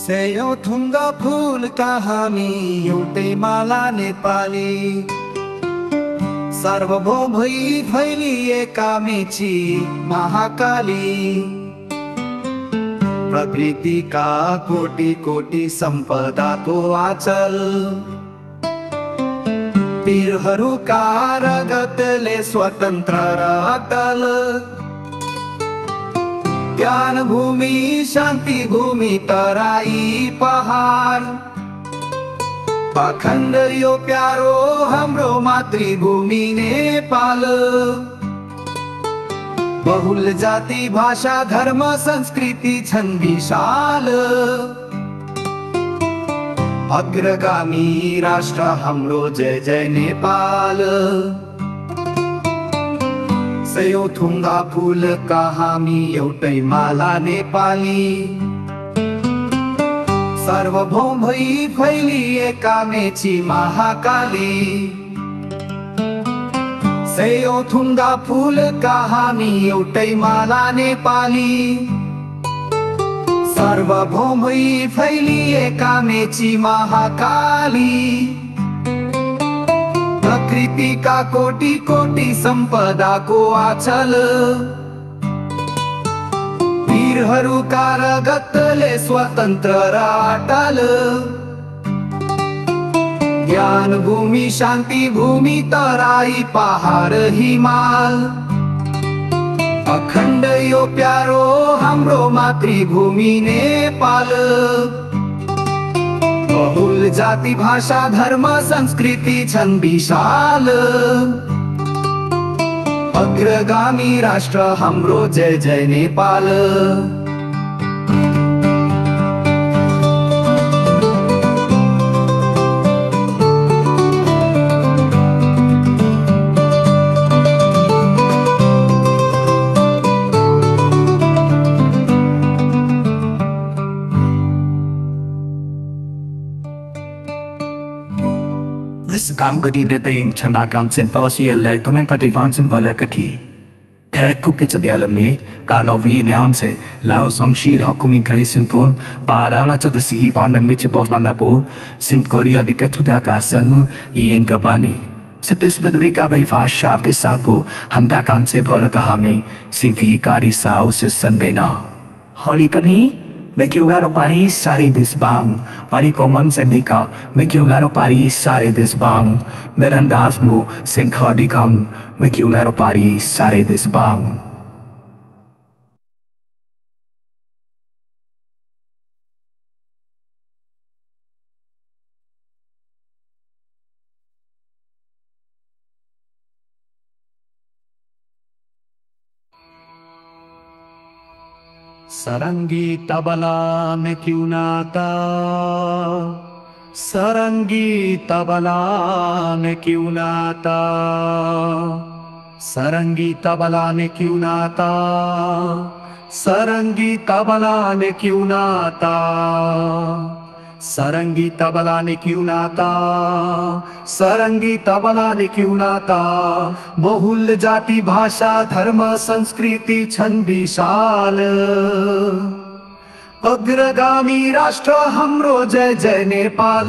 सेयो थुङ्गा फुलका हामी एउटै माला नेपाली, सार्वभौम भई फैलिएका मेची महाकाली। प्रकृतिका कोटि कोटि सम्पदाको आचल, वीरहरूका रगतले स्वतन्त्र र अटल। ज्ञान भूमि शान्ति भूमि तराई पहाड, अखण्ड यो प्यारो हाम्रो मातृभूमि नेपाल। बहुल जाति भाषा धर्म संस्कृति छन् विशाल, अग्रगामी राष्ट्र हाम्रो जय जय नेपाल। सयौं थुङ्गा फुलका हामी एउटै माला नेपाली, सार्वभौम भई फैलिएका मेची महाकाली। सयौं थुङ्गा फुलका हामी एउटै माला नेपाली, सार्वभौम भई फैलिएका मेची महाकाली। प्रकृतिका कोटि कोटि सम्पदाको आचल, वीरहरूका रगतले स्वतन्त्र र अटल। ज्ञान भूमि शान्ति भूमि तराई पहाड हिमाल, अखण्ड यो प्यारो हाम्रो मातृभूमि नेपाल। बहुल जाति भाषा धर्म संस्कृति छन् विशाल, अग्रगामी राष्ट्र हाम्रो जय जय Nepal. Kam kedide ting chana kam sen pawsi le komen pati fansen bala kati kuke cha diala me kano vi nyam se lao som shi ra kumi kai sen pon para la cha si pan me che bos na po sim korea di katu da ka san yen ka bani setes bedri ka bai fa sha ke sa ko ham da kan se bala ka hame sivi kari sao se san bena holi kani Mekyugaro Paris sari this bang, Pari common sendika, Mekyugaro Paris sari this bang, Merandas mu Sinkhodikam, Mekyugaro Paris sari this bang. Sarangi tabla में क्यों नाता, सरंगी तबला में क्यों नाता, सरंगी तबला में क्यों नाता, सरंगी तबला में क्यों नाता, सरंगी तबला ने क्यों नाता, सरंगी तबला ने क्यों नाता। बहुल जाति भाषा धर्म संस्कृति छन् विशाल, अग्रगामी राष्ट्र हाम्रो जय जय नेपाल।